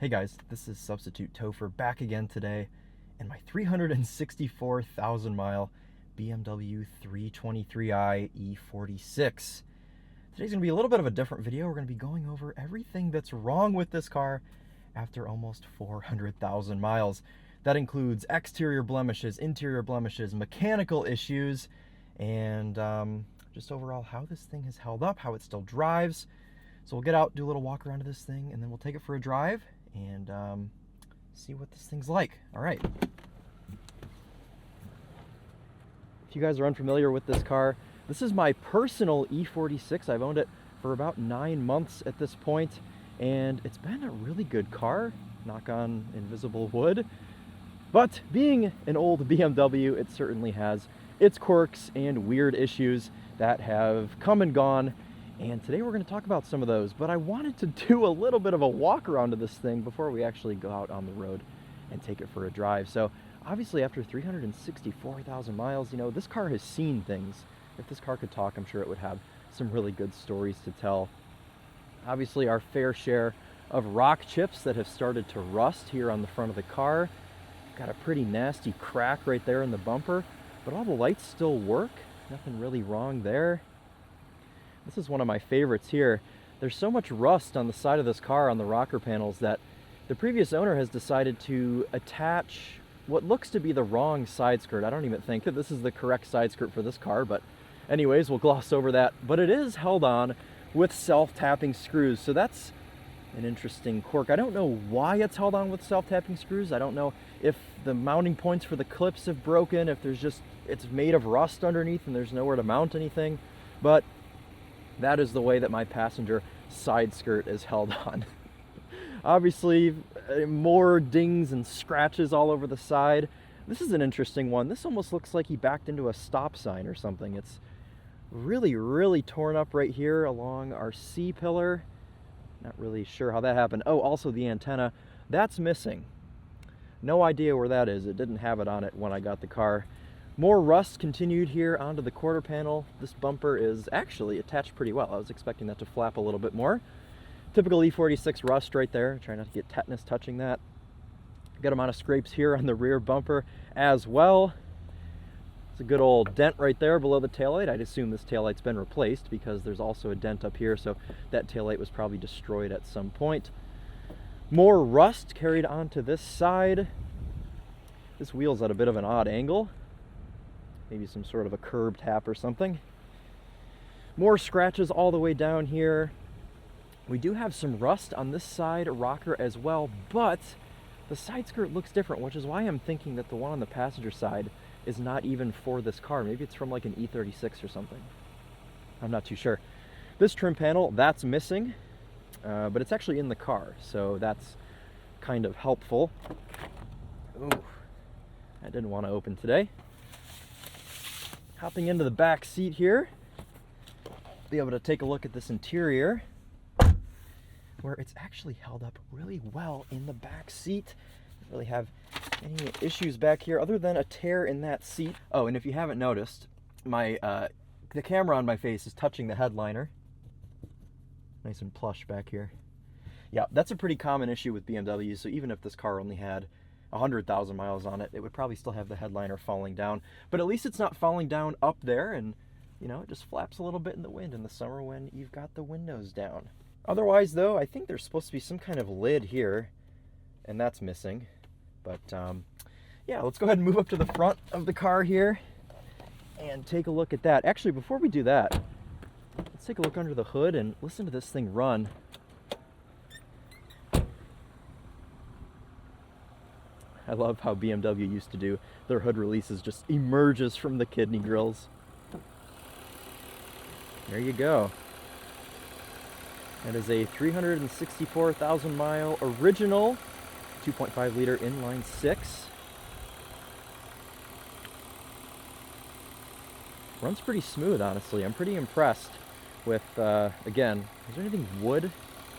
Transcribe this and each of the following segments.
Hey guys, this is Substitute Topher back again today in my 364,000 mile BMW 323i E46. Today's going to be a little bit of a different video. We're going to be going over everything that's wrong with this car after almost 400,000 miles. That includes exterior blemishes, interior blemishes, mechanical issues, and just overall how this thing has held up, how it still drives. So we'll get out, do a little walk around of this thing, and then we'll take it for a drive and see what this thing's like. All right. If you guys are unfamiliar with this car, this is my personal E46. I've owned it for about 9 months at this point, and it's been a really good car, knock on invisible wood. But being an old BMW, it certainly has its quirks and weird issues that have come and gone. And today we're going to talk about some of those, but I wanted to do a little bit of a walk around of this thing before we actually go out on the road and take it for a drive. So obviously after 364,000 miles, you know, this car has seen things. If this car could talk, I'm sure it would have some really good stories to tell. Obviously our fair share of rock chips that have started to rust here on the front of the car. Got a pretty nasty crack right there in the bumper, but all the lights still work. Nothing really wrong there. This is one of my favorites here. There's so much rust on the side of this car on the rocker panels that the previous owner has decided to attach what looks to be the wrong side skirt. I don't even think that this is the correct side skirt for this car, but anyways, we'll gloss over that. But it is held on with self-tapping screws, so that's an interesting quirk. I don't know why it's held on with self-tapping screws. I don't know if the mounting points for the clips have broken, if there's just, it's made of rust underneath and there's nowhere to mount anything, but that is the way that my passenger side skirt is held on. Obviously, more dings and scratches all over the side. This is an interesting one. This almost looks like he backed into a stop sign or something. It's really, really torn up right here along our C-pillar. Not really sure how that happened. Oh, also the antenna, that's missing. No idea where that is. It didn't have it on it when I got the car. More rust continued here onto the quarter panel. This bumper is actually attached pretty well. I was expecting that to flap a little bit more. Typical E46 rust right there. Try not to get tetanus touching that. Good amount of scrapes here on the rear bumper as well. It's a good old dent right there below the taillight. I'd assume this taillight's been replaced because there's also a dent up here, so that taillight was probably destroyed at some point. More rust carried onto this side. This wheel's at a bit of an odd angle. Maybe some sort of a curb tap or something. More scratches all the way down here. We do have some rust on this side rocker as well, but the side skirt looks different, which is why I'm thinking that the one on the passenger side is not even for this car. Maybe it's from like an E36 or something. I'm not too sure. This trim panel, that's missing, but it's actually in the car, so that's kind of helpful. Ooh, I didn't want to open today. Hopping into the back seat here, be able to take a look at this interior, where it's actually held up really well in the back seat. Don't really have any issues back here other than a tear in that seat. Oh, and if you haven't noticed, the camera on my face is touching the headliner. Nice and plush back here. Yeah, that's a pretty common issue with BMWs, so even if this car only had 100,000 miles on it, it would probably still have the headliner falling down. But at least it's not falling down up there, and you know, it just flaps a little bit in the wind in the summer when you've got the windows down. Otherwise though, I think there's supposed to be some kind of lid here, and that's missing. But yeah, let's go ahead and move up to the front of the car here and take a look at that. Actually, before we do that, let's take a look under the hood and listen to this thing run. I love how BMW used to do their hood releases, just emerges from the kidney grills. There you go. That is a 364,000 mile original 2.5 liter inline six. Runs pretty smooth, honestly. I'm pretty impressed with, again, is there anything wood?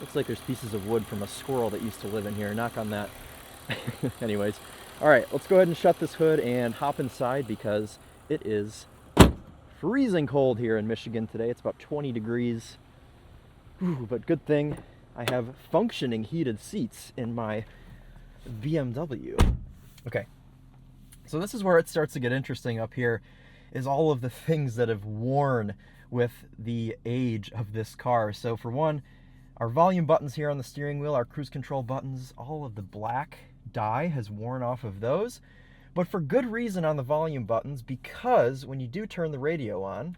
Looks like there's pieces of wood from a squirrel that used to live in here. Knock on that. Anyways, all right, let's go ahead and shut this hood and hop inside because it is freezing cold here in Michigan today. It's about 20 degrees. Ooh, but good thing I have functioning heated seats in my BMW. Okay, so this is where it starts to get interesting up here, is all of the things that have worn with the age of this car. So for one, our volume buttons here on the steering wheel, our cruise control buttons, all of the black dye has worn off of those. But for good reason on the volume buttons, because when you do turn the radio on,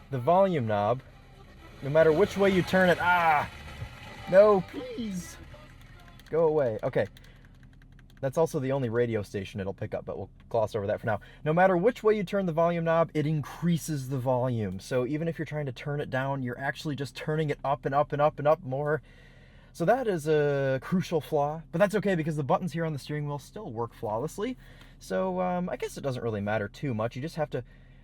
the volume knob, no matter which way you turn it, no, please, go away. Okay, that's also the only radio station it'll pick up, but we'll gloss over that for now. No matter which way you turn the volume knob, it increases the volume. So even if you're trying to turn it down, you're actually just turning it up and up and up and up more. So that is a crucial flaw, but that's okay because the buttons here on the steering wheel still work flawlessly. So I guess it doesn't really matter too much. You just have to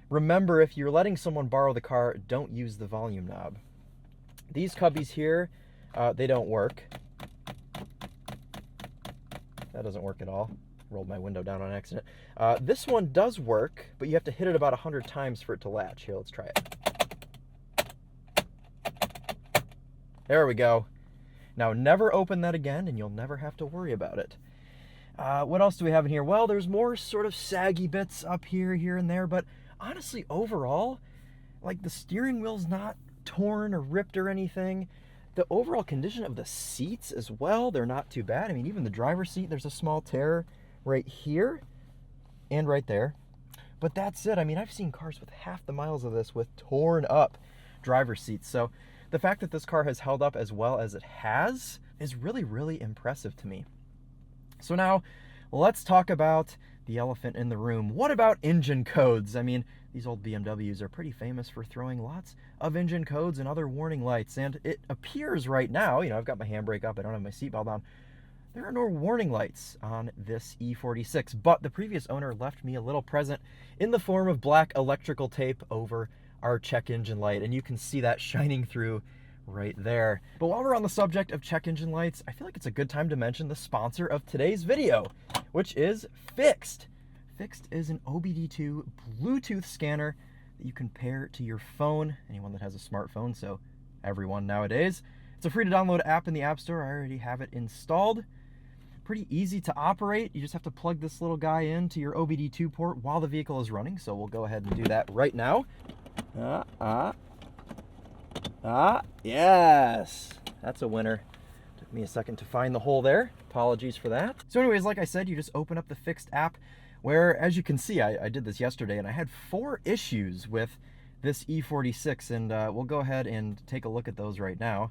remember, if you're letting someone borrow the car, don't use the volume knob. These cubbies here, they don't work. That doesn't work at all. Rolled my window down on accident. This one does work, but you have to hit it about 100 times for it to latch. Here, let's try it. There we go. Now, never open that again, and you'll never have to worry about it. What else do we have in here? Well, there's more sort of saggy bits up here and there, but honestly, overall, like, the steering wheel's not torn or ripped or anything. The overall condition of the seats as well, they're not too bad. I mean, even the driver's seat, there's a small tear right here and right there. But that's it. I mean, I've seen cars with half the miles of this with torn up driver's seats. So the fact that this car has held up as well as it has is really, really impressive to me. So now, let's talk about the elephant in the room. What about engine codes? I mean, these old BMWs are pretty famous for throwing lots of engine codes and other warning lights, and it appears right now, you know, I've got my handbrake up, I don't have my seatbelt on, there are no warning lights on this E46, but the previous owner left me a little present in the form of black electrical tape over our check engine light, and you can see that shining through right there. But while we're on the subject of check engine lights, I feel like it's a good time to mention the sponsor of today's video, which is Fixed. Fixed is an OBD2 Bluetooth scanner that you can pair to your phone, anyone that has a smartphone, so everyone nowadays. It's a free to download app in the App Store. I already have it installed. Pretty easy to operate. You just have to plug this little guy into your OBD2 port while the vehicle is running, so we'll go ahead and do that right now. Yes, that's a winner. Took me a second to find the hole there. Apologies for that. So anyways, like I said, you just open up the Fixed app, where, as you can see, I did this yesterday, and I had 4 issues with this E46, and we'll go ahead and take a look at those right now.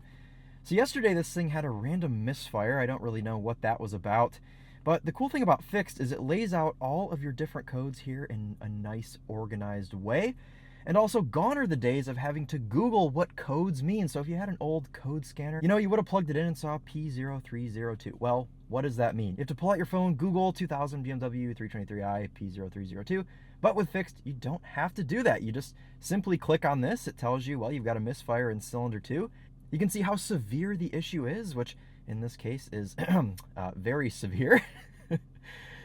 So yesterday, this thing had a random misfire. I don't really know what that was about, but the cool thing about Fixed is it lays out all of your different codes here in a nice, organized way. And also, gone are the days of having to Google what codes mean. So if you had an old code scanner, you know, you would have plugged it in and saw P0302. Well, what does that mean? You have to pull out your phone, Google 2000 BMW 323i P0302. But with Fixed, you don't have to do that. You just simply click on this. It tells you, well, you've got a misfire in cylinder 2. You can see how severe the issue is, which in this case is very severe.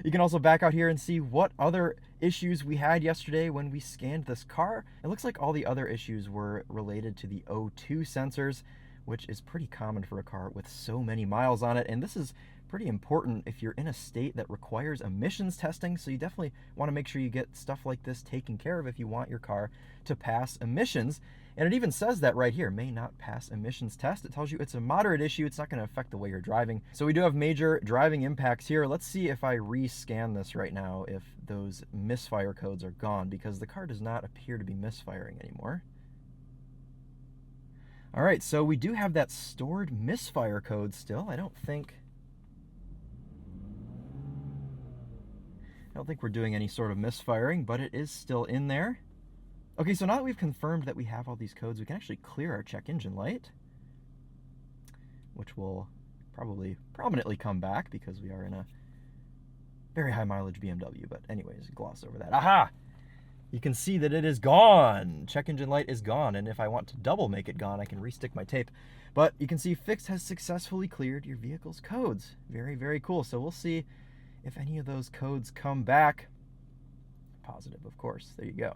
You can also back out here and see what other issues we had yesterday when we scanned this car. It looks like all the other issues were related to the O2 sensors, which is pretty common for a car with so many miles on it. And this is pretty important if you're in a state that requires emissions testing. So you definitely want to make sure you get stuff like this taken care of if you want your car to pass emissions. And it even says that right here, may not pass emissions test. It tells you it's a moderate issue. It's not going to affect the way you're driving. So we do have major driving impacts here. Let's see if I rescan this right now, if those misfire codes are gone, because the car does not appear to be misfiring anymore. All right, so we do have that stored misfire code still. I don't think we're doing any sort of misfiring, but it is still in there. Okay, so now that we've confirmed that we have all these codes, we can actually clear our check engine light, which will probably prominently come back because we are in a very high mileage BMW. But anyways, gloss over that. Aha! You can see that it is gone. Check engine light is gone, and if I want to double make it gone, I can restick my tape. But you can see Fixed has successfully cleared your vehicle's codes. Very, very cool. So we'll see if any of those codes come back. Positive, of course. There you go.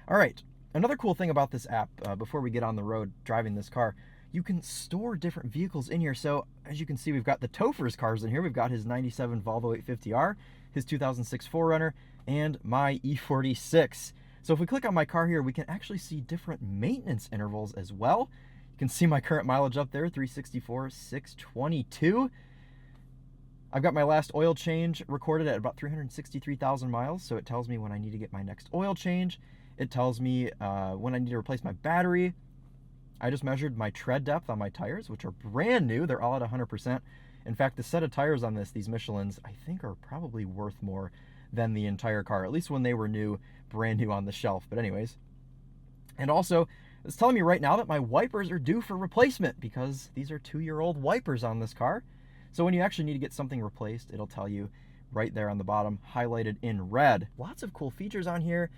All right, Another cool thing about this app, before we get on the road driving this car, you can store different vehicles in here. So as you can see, we've got the Topher's cars in here. We've got his 97 Volvo 850R, his 2006 4Runner, and my E46. So if we click on my car here, we can actually see different maintenance intervals as well. You can see my current mileage up there, 364,622. I've got my last oil change recorded at about 363,000 miles, so it tells me when I need to get my next oil change. It tells me when I need to replace my battery. I just measured my tread depth on my tires, which are brand new. They're all at 100%. In fact, the set of tires on these Michelins, I think are probably worth more than the entire car, at least when they were new, brand new on the shelf. But anyways, and also, it's telling me right now that my wipers are due for replacement because these are 2-year-old wipers on this car. So when you actually need to get something replaced, it'll tell you right there on the bottom, highlighted in red. Lots of cool features on here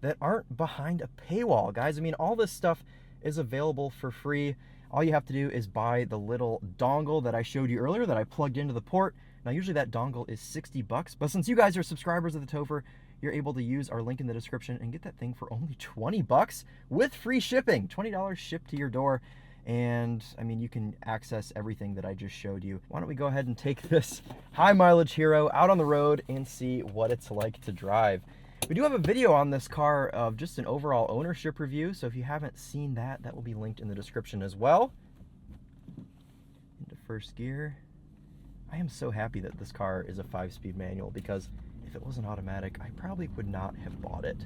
that aren't behind a paywall, guys. I mean, all this stuff is available for free. All you have to do is buy the little dongle that I showed you earlier that I plugged into the port. Now, usually that dongle is $60, but since you guys are subscribers of the Topher, you're able to use our link in the description and get that thing for only $20 with free shipping. $20 shipped to your door. And I mean, you can access everything that I just showed you. Why don't we go ahead and take this high mileage hero out on the road and see what it's like to drive. We do have a video on this car of just an overall ownership review, so if you haven't seen that, that will be linked in the description as well. Into first gear. I am so happy that this car is a 5-speed manual, because if it was an automatic, I probably would not have bought it.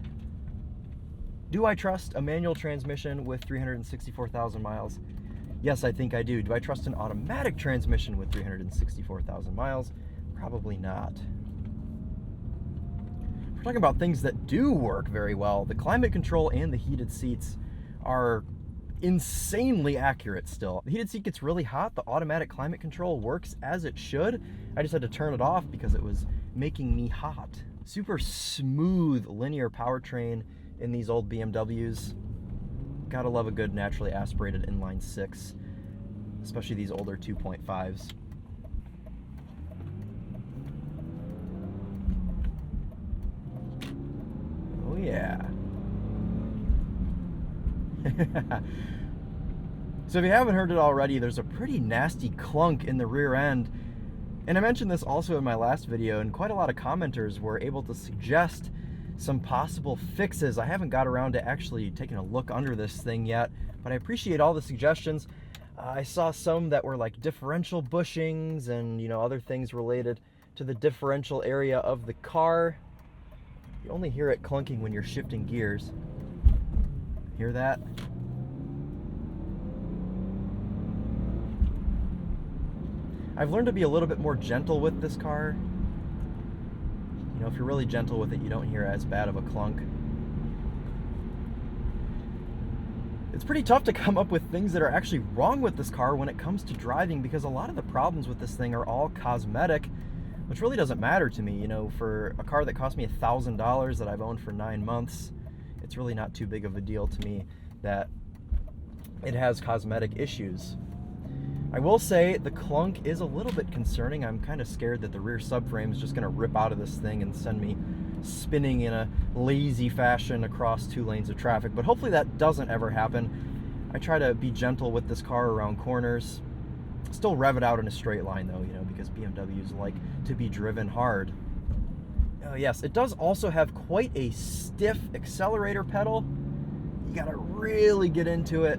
Do I trust a manual transmission with 364,000 miles? Yes, I think I do. Do I trust an automatic transmission with 364,000 miles? Probably not. We're talking about things that do work very well. The climate control and the heated seats are insanely accurate still. The heated seat gets really hot. The automatic climate control works as it should. I just had to turn it off because it was making me hot. Super smooth linear powertrain in these old BMWs. Gotta love a good naturally aspirated inline 6, especially these older 2.5s. Oh yeah. So if you haven't heard it already, there's a pretty nasty clunk in the rear end. And I mentioned this also in my last video, and quite a lot of commenters were able to suggest some possible fixes. I haven't got around to actually taking a look under this thing yet, but I appreciate all the suggestions. I saw some that were like differential bushings and, you know, other things related to the differential area of the car. You only hear it clunking when you're shifting gears. Hear that? I've learned to be a little bit more gentle with this car. You know, if you're really gentle with it, you don't hear as bad of a clunk. It's pretty tough to come up with things that are actually wrong with this car when it comes to driving, because a lot of the problems with this thing are all cosmetic, which really doesn't matter to me. You know, for a car that cost me $1,000 that I've owned for 9 months, it's really not too big of a deal to me that it has cosmetic issues. I will say the clunk is a little bit concerning. I'm kind of scared that the rear subframe is just going to rip out of this thing and send me spinning in a lazy fashion across 2 lanes of traffic, but hopefully that doesn't ever happen. I try to be gentle with this car around corners. Still rev it out in a straight line though, you know, because BMWs like to be driven hard. Oh yes, it does also have quite a stiff accelerator pedal. You gotta really get into it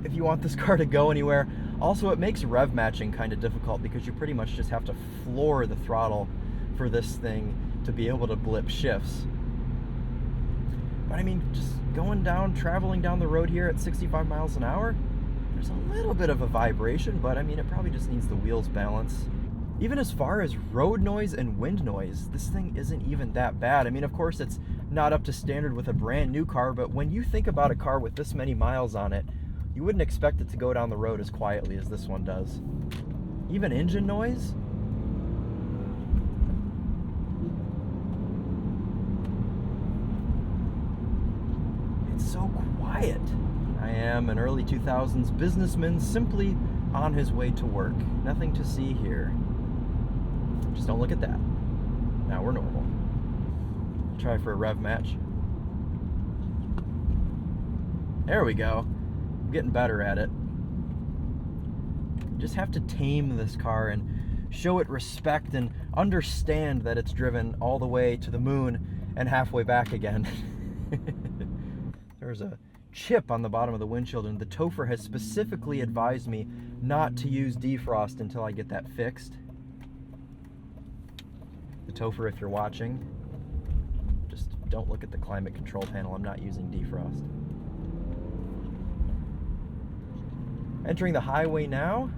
if you want this car to go anywhere. Also, it makes rev matching kind of difficult because you pretty much just have to floor the throttle for this thing to be able to blip shifts. But I mean, just going down, traveling down the road here at 65 miles an hour, there's a little bit of a vibration, but I mean, it probably just needs the wheels balance. Even as far as road noise and wind noise, this thing isn't even that bad. I mean, of course, it's not up to standard with a brand new car, but when you think about a car with this many miles on it, you wouldn't expect it to go down the road as quietly as this one does. Even engine noise? It's so quiet. I am an early 2000s businessman simply on his way to work. Nothing to see here. Just don't look at that. Now we're normal. Try for a rev match. There we go. I'm getting better at it. Just have to tame this car and show it respect and understand that it's driven all the way to the moon and halfway back again. There's a chip on the bottom of the windshield, and the Topher has specifically advised me not to use defrost until I get that fixed. The Topher, if you're watching, just don't look at the climate control panel. I'm not using defrost. Entering the highway now.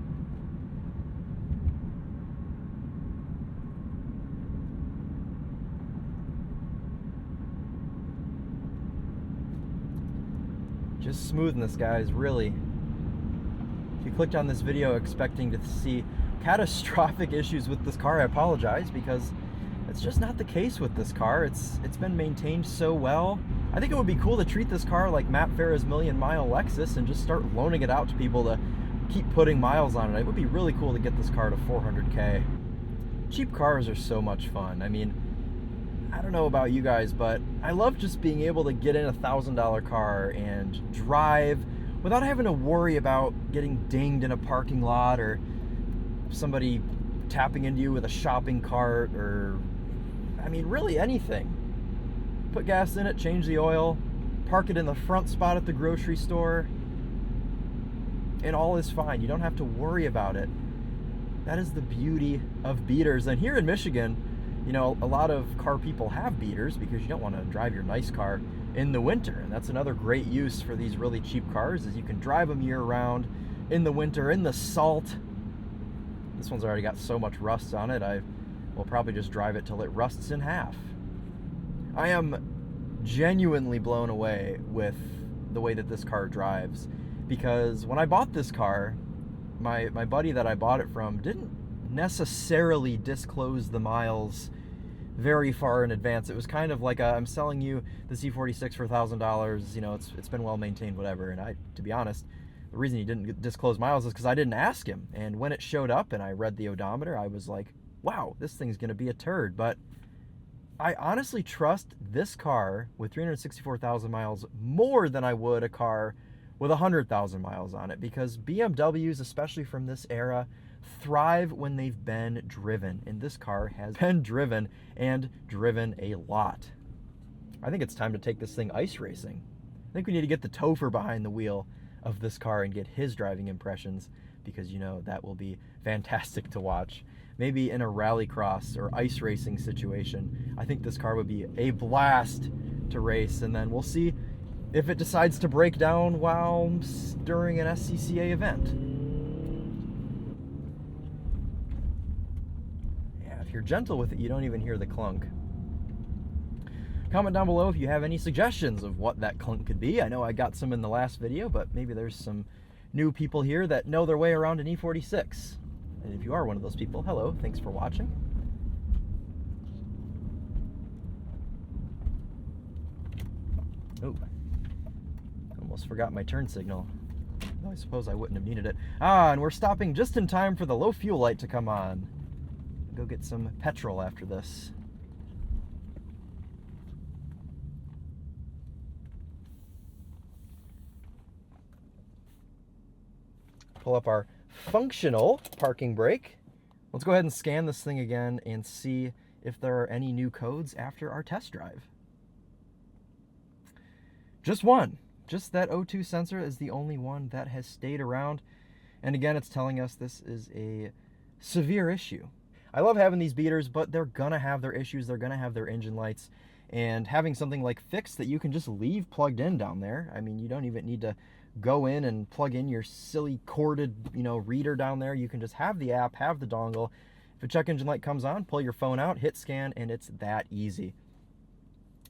Just smoothing this, guys, really. If you clicked on this video expecting to see catastrophic issues with this car, I apologize, because it's just not the case with this car. It's been maintained so well. I think it would be cool to treat this car like Matt Farah's million-mile Lexus and just start loaning it out to people to keep putting miles on it. It would be really cool to get this car to 400K. Cheap cars are so much fun. I mean, I don't know about you guys, but I love just being able to get in a $1,000 car and drive without having to worry about getting dinged in a parking lot or somebody tapping into you with a shopping cart, or, I mean, really anything. Put gas in it, change the oil, park it in the front spot at the grocery store, and all is fine. You don't have to worry about it. That is the beauty of beaters. And here in Michigan, you know, a lot of car people have beaters because you don't want to drive your nice car in the winter. And that's another great use for these really cheap cars, is you can drive them year round in the winter, in the salt. This one's already got so much rust on it, I will probably just drive it till it rusts in half. I am genuinely blown away with the way that this car drives, because when I bought this car, my buddy that I bought it from didn't necessarily disclose the miles very far in advance. It was kind of like I'm selling you this E46 for $1,000, you know, it's been well maintained, whatever. And to be honest, the reason he didn't disclose miles is because I didn't ask him. And when it showed up and I read the odometer, I was like, wow, this thing's gonna be a turd. But I honestly trust this car with 364,000 miles more than I would a car with 100,000 miles on it, because BMWs, especially from this era, thrive when they've been driven, and this car has been driven, and driven a lot. I think it's time to take this thing ice racing. I think we need to get the Topher behind the wheel of this car and get his driving impressions, because, you know, that will be fantastic to watch. Maybe in a rallycross or ice racing situation, I think this car would be a blast to race, and then we'll see if it decides to break down while during an SCCA event. Yeah, if you're gentle with it, you don't even hear the clunk. Comment down below if you have any suggestions of what that clunk could be. I know I got some in the last video, but maybe there's some new people here that know their way around an E46. And if you are one of those people, hello, thanks for watching. Oh, almost forgot my turn signal. Though I suppose I wouldn't have needed it. Ah, and we're stopping just in time for the low fuel light to come on. Go get some petrol after this. Pull up our functional parking brake. Let's go ahead and scan this thing again and see if there are any new codes after our test drive. Just one. Just that O2 sensor is the only one that has stayed around. And again, it's telling us this is a severe issue. I love having these beaters, but they're gonna have their issues. They're gonna have their engine lights. And having something like Fix that you can just leave plugged in down there. I mean, you don't even need to go in and plug in your silly corded, you know, reader down there. You can just have the app, have the dongle. If a check engine light comes on, pull your phone out, hit scan, and it's that easy.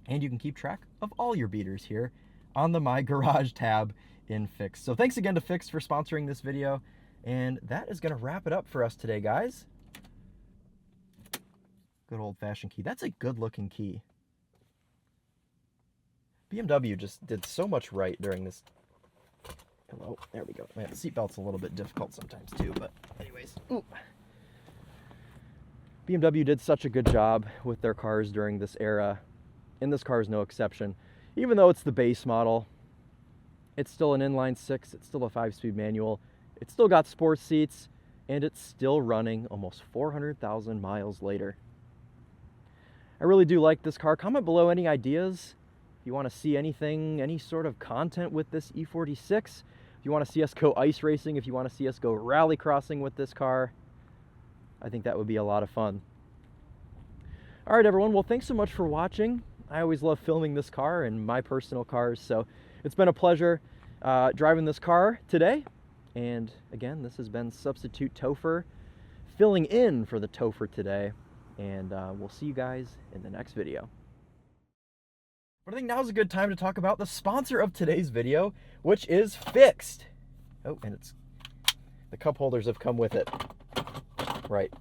And you can keep track of all your beaters here on the My Garage tab in Fix. So thanks again to Fix for sponsoring this video. And that is going to wrap it up for us today, guys. Good old-fashioned key. That's a good-looking key. BMW just did so much right during this. Hello, there we go. Man, the seatbelt's a little bit difficult sometimes too, but anyways. Ooh. BMW did such a good job with their cars during this era, and this car is no exception. Even though it's the base model, It's still an inline six, it's still a 5-speed manual, it's still got sports seats, and it's still running almost 400,000 miles later. I really do like this car. Comment below any ideas. If you want to see anything, any sort of content with this E46, if you want to see us go ice racing, if you want to see us go rally crossing with this car, I think that would be a lot of fun. All right, everyone. Well, thanks so much for watching. I always love filming this car and my personal cars, so it's been a pleasure driving this car today. And again, this has been Substitute Topher filling in for the Topher today, and we'll see you guys in the next video. But I think now's a good time to talk about the sponsor of today's video, which is Fixed. Oh, and the cup holders have come with it. Right.